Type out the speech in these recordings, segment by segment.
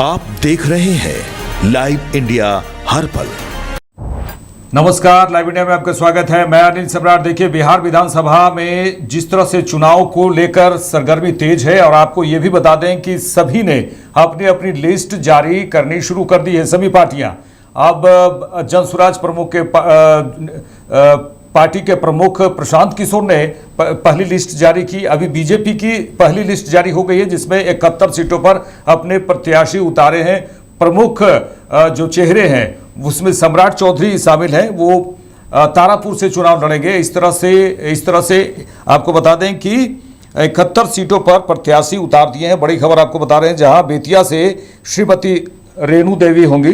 आप देख रहे हैं लाइव इंडिया हर पल। नमस्कार, लाइव इंडिया में आपका स्वागत है। मैं अनिल सम्राट। देखिए, बिहार विधानसभा में जिस तरह से चुनाव को लेकर सरगर्मी तेज है, और आपको ये भी बता दें कि सभी ने अपनी अपनी लिस्ट जारी करनी शुरू कर दी है। सभी पार्टियां अब जनसुराज प्रमुख के पार्टी के प्रमुख प्रशांत किशोर ने पहली लिस्ट जारी की। अभी बीजेपी की पहली लिस्ट जारी हो गई है, जिसमें 71 सीटों पर अपने प्रत्याशी उतारे हैं। प्रमुख जो चेहरे हैं उसमें सम्राट चौधरी शामिल हैं। वो तारापुर से चुनाव लड़ेंगे। इस तरह से आपको बता दें कि 71 सीटों पर प्रत्याशी उतार दिए हैं। बड़ी खबर आपको बता रहे हैं, जहां बेतिया से श्रीमती रेणु देवी होंगी।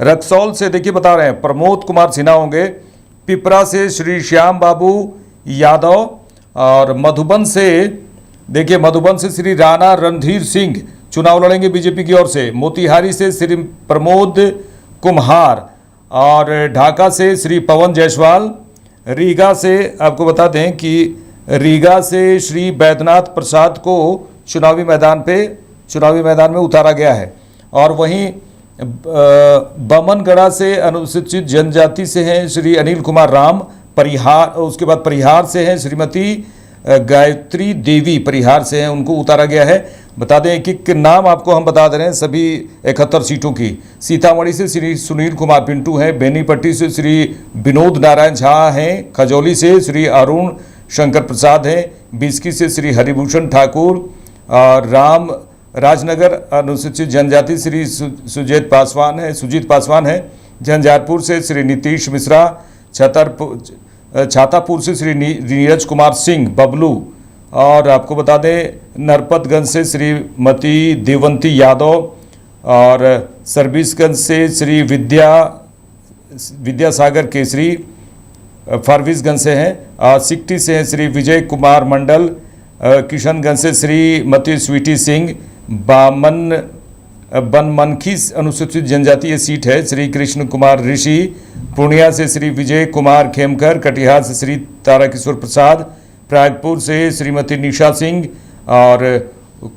रक्सौल से देखिए बता रहे हैं प्रमोद कुमार सिन्हा होंगे। पिपरा से श्री श्याम बाबू यादव, और मधुबन से श्री राणा रणधीर सिंह चुनाव लड़ेंगे बीजेपी की ओर से। मोतिहारी से श्री प्रमोद कुम्हार, और ढाका से श्री पवन जायसवाल। रीगा से आपको बता दें कि रीगा से श्री बैद्यनाथ प्रसाद को चुनावी मैदान में उतारा गया है। और वहीं बमनगढ़ा से अनुसूचित जनजाति से हैं श्री अनिल कुमार राम। उसके बाद परिहार से हैं श्रीमती गायत्री देवी, परिहार से हैं, उनको उतारा गया है। बता दें कि नाम आपको हम बता दे रहे हैं सभी 71 सीटों की। सीतामढ़ी से श्री सुनील कुमार पिंटू हैं। बेनीपट्टी से श्री विनोद नारायण झा हैं। खजौली से श्री अरुण शंकर प्रसाद हैं। बिस्की से श्री हरिभूषण ठाकुर, और राजनगर अनुसूचित जनजाति श्री सुजीत पासवान है। झंझारपुर से श्री नीतीश मिश्रा। छातापुर से श्री नीरज कुमार सिंह बबलू, और आपको बता दें नरपतगंज से श्रीमती देवंती यादव, और सरबीसगंज से श्री विद्यासागर केसरी फारबिसगंज से हैं। सिकटी से हैं श्री विजय कुमार मंडल। किशनगंज से श्रीमती स्वीटी सिंह। बनमनखी अनुसूचित जनजाति ये सीट है श्री कृष्ण कुमार ऋषि। पूर्णिया से श्री विजय कुमार खेमकर। कटिहार से श्री ताराकिशोर प्रसाद। प्रागपुर से श्रीमती निशा सिंह, और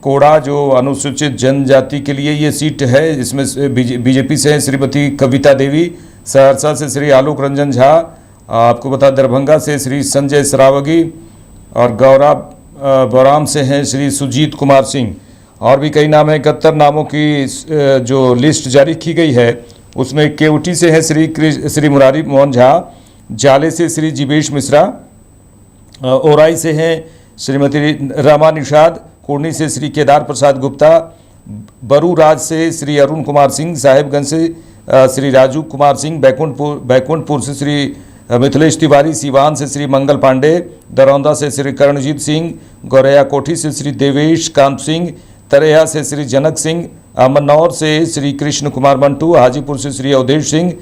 कोड़ा जो अनुसूचित जनजाति के लिए ये सीट है, इसमें बीजेपी से हैं श्रीमती कविता देवी। सहरसा से श्री आलोक रंजन झा। आपको बता दरभंगा से श्री संजय सरावगी, और बौराम से हैं श्री सुजीत कुमार सिंह। और भी कई नाम हैं। 71 नामों की जो लिस्ट जारी की गई है, उसमें केवटी से है श्री मुरारी मोहन झा। जाले से श्री जीवेश मिश्रा। ओराई से हैं श्रीमती रमा निषाद। कुर्नी से श्री केदार प्रसाद गुप्ता। बरूराज से श्री अरुण कुमार सिंह। साहेबगंज से श्री राजू कुमार सिंह। बैकुंठपुर से श्री मिथिलेश तिवारी। सिवान से श्री मंगल पांडे। दरौंदा से श्री करणजीत सिंह। गौरैया कोठी से श्री देवेश कांत सिंह। तरेहा से श्री जनक सिंह। अमनौर से श्री कृष्ण कुमार मंटू। हाजीपुर से श्री अवधेश सिंह।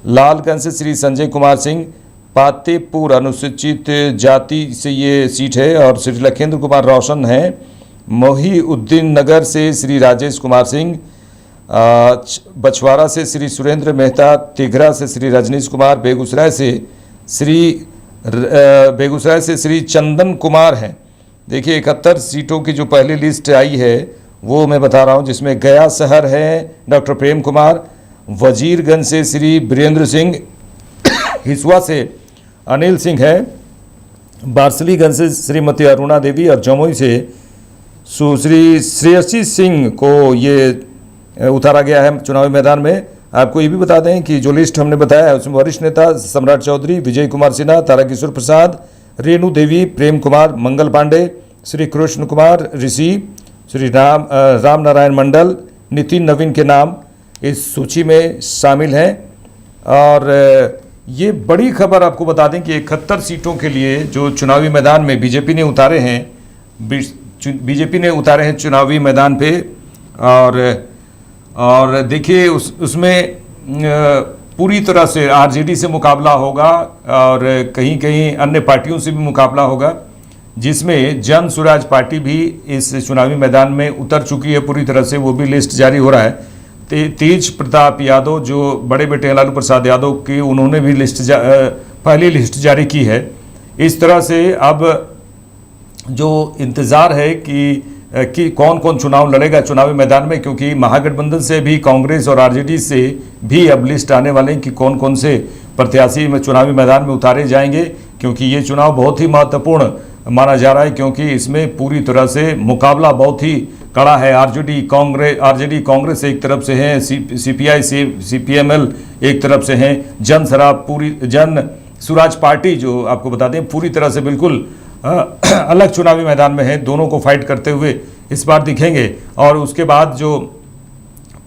लालगंज से श्री संजय कुमार सिंह। पातेपुर अनुसूचित जाति से ये सीट है, और श्री लखेंद्र कुमार रोशन हैं। मोहीउद्दीन नगर से श्री राजेश कुमार सिंह। बछवाड़ा से श्री सुरेंद्र मेहता। तिघरा से श्री रजनीश कुमार। बेगूसराय से श्री चंदन कुमार हैं। देखिए, 71 सीटों की जो पहली लिस्ट आई है वो मैं बता रहा हूँ, जिसमें गया शहर है डॉक्टर प्रेम कुमार। वजीरगंज से श्री वीरेंद्र सिंह। हिसुआ से अनिल सिंह है। बार्सलीगंज से श्रीमती अरुणा देवी, और जमुई से सुश्री श्रेयसी सिंह को ये उतारा गया है चुनावी मैदान में। आपको ये भी बता दें कि जो लिस्ट हमने बताया है उसमें वरिष्ठ नेता सम्राट चौधरी, विजय कुमार सिन्हा, ताराकिशोर प्रसाद, रेणु देवी, प्रेम कुमार, मंगल पांडे, श्री कृष्ण कुमार ऋषि, श्री राम नारायण मंडल, नितिन नवीन के नाम इस सूची में शामिल हैं। और ये बड़ी खबर आपको बता दें कि 71 सीटों के लिए जो चुनावी मैदान में बीजेपी ने उतारे हैं चुनावी मैदान पे। और देखिए उसमें पूरी तरह से आरजेडी से मुकाबला होगा, और कहीं कहीं अन्य पार्टियों से भी मुकाबला होगा, जिसमें जन सुराज पार्टी भी इस चुनावी मैदान में उतर चुकी है पूरी तरह से। वो भी लिस्ट जारी हो रहा है। तेज प्रताप यादव जो बड़े बेटे लालू प्रसाद यादव की, उन्होंने भी पहली लिस्ट जारी की है। इस तरह से अब जो इंतज़ार है कि कि कौन कौन चुनाव लड़ेगा चुनावी मैदान में, क्योंकि महागठबंधन से भी कांग्रेस और आरजेडी से भी अब लिस्ट आने वाले हैं कि कौन कौन से प्रत्याशी में चुनावी मैदान में उतारे जाएंगे, क्योंकि ये चुनाव बहुत ही महत्वपूर्ण माना जा रहा है, क्योंकि इसमें पूरी तरह से मुकाबला बहुत ही कड़ा है। आरजेडी कांग्रेस एक तरफ से है, सीपीआई सीपीएमएल एक तरफ से हैं, जन स्वराज पार्टी जो आपको बता दें पूरी तरह से बिल्कुल अलग चुनावी मैदान में है। दोनों को फाइट करते हुए इस बार दिखेंगे। और उसके बाद जो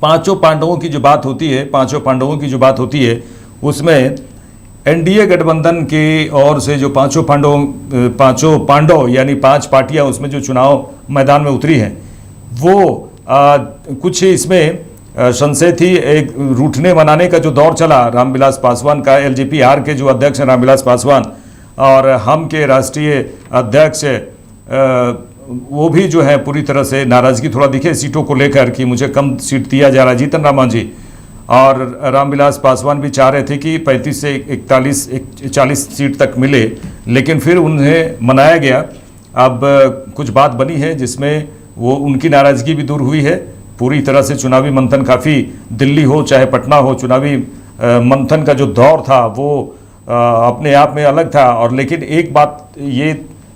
पांचों पांडवों की जो बात होती है उसमें एनडीए गठबंधन के ओर से जो पांचों पांडव यानी 5 पार्टियां उसमें जो चुनाव मैदान में उतरी हैं वो कुछ इसमें संशय थी। एक रूठने मनाने का जो दौर चला रामविलास पासवान का, एलजेपी-आर के जो अध्यक्ष हैं रामविलास पासवान और हम के राष्ट्रीय अध्यक्ष वो भी जो है पूरी तरह से नाराजगी थोड़ा दिखे सीटों को लेकर कि मुझे कम सीट दिया जा रहा है, जीतन राम मांझी और रामविलास पासवान भी चाह रहे थे कि 35 से 40 सीट तक मिले, लेकिन फिर उन्हें मनाया गया। अब कुछ बात बनी है जिसमें वो उनकी नाराजगी भी दूर हुई है। पूरी तरह से चुनावी मंथन काफ़ी, दिल्ली हो चाहे पटना हो, चुनावी मंथन का जो दौर था वो अपने आप में अलग था। और लेकिन एक बात ये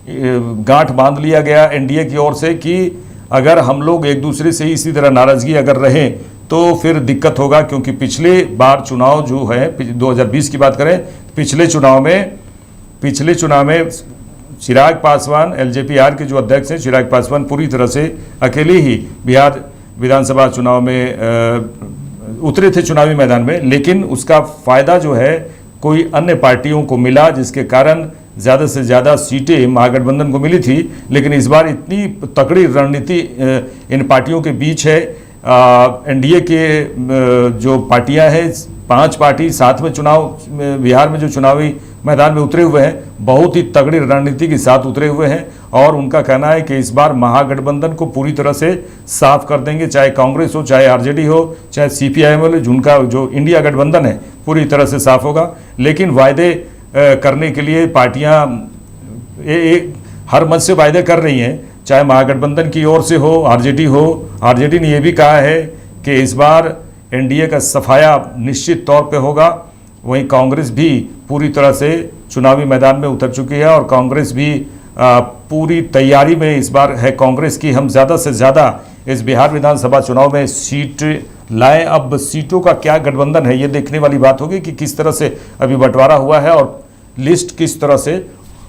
गांठ बांध लिया गया एनडीए की ओर से कि अगर हम लोग एक दूसरे से इसी तरह नाराजगी अगर रहें तो फिर दिक्कत होगा, क्योंकि पिछले बार चुनाव जो है 2020 की बात करें, पिछले चुनाव में चिराग पासवान एलजेपी-आर के जो अध्यक्ष हैं चिराग पासवान पूरी तरह से अकेले ही बिहार विधानसभा चुनाव में उतरे थे चुनावी मैदान में, लेकिन उसका फायदा जो है कोई अन्य पार्टियों को मिला, जिसके कारण ज़्यादा से ज़्यादा सीटें महागठबंधन को मिली थी। लेकिन इस बार इतनी तकड़ी रणनीति इन पार्टियों के बीच है। एनडीए के जो पार्टियां हैं 5 पार्टी साथ में बिहार में जो चुनावी मैदान में उतरे हुए हैं, बहुत ही तगड़ी रणनीति के साथ उतरे हुए हैं और उनका कहना है कि इस बार महागठबंधन को पूरी तरह से साफ कर देंगे, चाहे कांग्रेस हो, चाहे आरजेडी हो, चाहे सीपीआईएम हो, जिनका जो इंडिया गठबंधन है पूरी तरह से साफ होगा। लेकिन वायदे करने के लिए पार्टियां हर मंच से वायदे कर रही हैं, चाहे महागठबंधन की ओर से हो, आरजेडी ने यह भी कहा है कि इस बार एनडीए का सफाया निश्चित तौर पे होगा। वहीं कांग्रेस भी पूरी तरह से चुनावी मैदान में उतर चुकी है और कांग्रेस भी पूरी तैयारी में इस बार है कांग्रेस की हम ज़्यादा से ज़्यादा इस बिहार विधानसभा चुनाव में सीट लाएं। अब सीटों का क्या गठबंधन है ये देखने वाली बात होगी कि किस तरह से अभी बंटवारा हुआ है और लिस्ट किस तरह से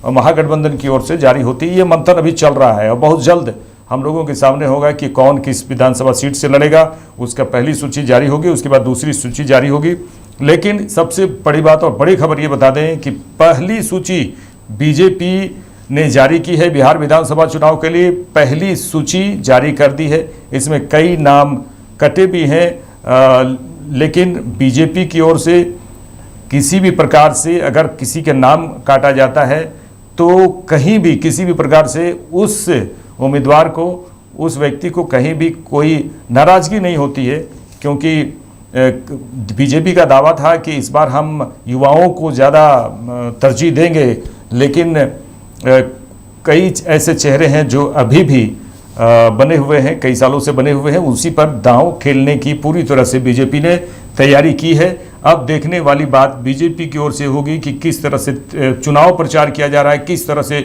महागठबंधन की ओर से जारी होती है। ये मंथन अभी चल रहा है और बहुत जल्द हम लोगों के सामने होगा कि कौन किस विधानसभा सीट से लड़ेगा। उसका पहली सूची जारी होगी, उसके बाद दूसरी सूची जारी होगी। लेकिन सबसे बड़ी बात और बड़ी खबर ये बता दें कि पहली सूची बीजेपी ने जारी की है बिहार विधानसभा चुनाव के लिए। पहली सूची जारी कर दी है, इसमें कई नाम कटे भी हैं, लेकिन बीजेपी की ओर से किसी भी प्रकार से अगर किसी के नाम काटा जाता है तो कहीं भी किसी भी प्रकार से उस उम्मीदवार को, उस व्यक्ति को कहीं भी कोई नाराज़गी नहीं होती है, क्योंकि बीजेपी का दावा था कि इस बार हम युवाओं को ज़्यादा तरजीह देंगे। लेकिन कई ऐसे चेहरे हैं जो अभी भी बने हुए हैं, कई सालों से बने हुए हैं, उसी पर दांव खेलने की पूरी तरह से बीजेपी ने तैयारी की है। अब देखने वाली बात बीजेपी की ओर से होगी कि किस तरह से चुनाव प्रचार किया जा रहा है, किस तरह से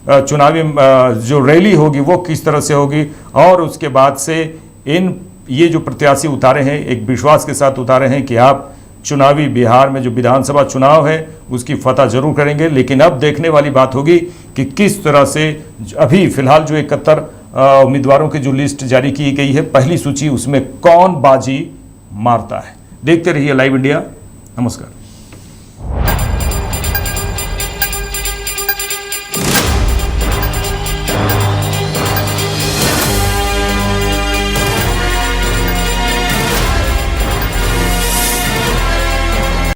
चुनावी जो रैली होगी वो किस तरह से होगी, और उसके बाद से ये जो प्रत्याशी उतारे हैं एक विश्वास के साथ उतारे हैं कि आप चुनावी बिहार में जो विधानसभा चुनाव है उसकी फतह जरूर करेंगे। लेकिन अब देखने वाली बात होगी कि किस तरह से अभी फिलहाल जो 71 उम्मीदवारों की जो लिस्ट जारी की गई है, पहली सूची, उसमें कौन बाजी मारता है। देखते रहिए लाइव इंडिया। नमस्कार।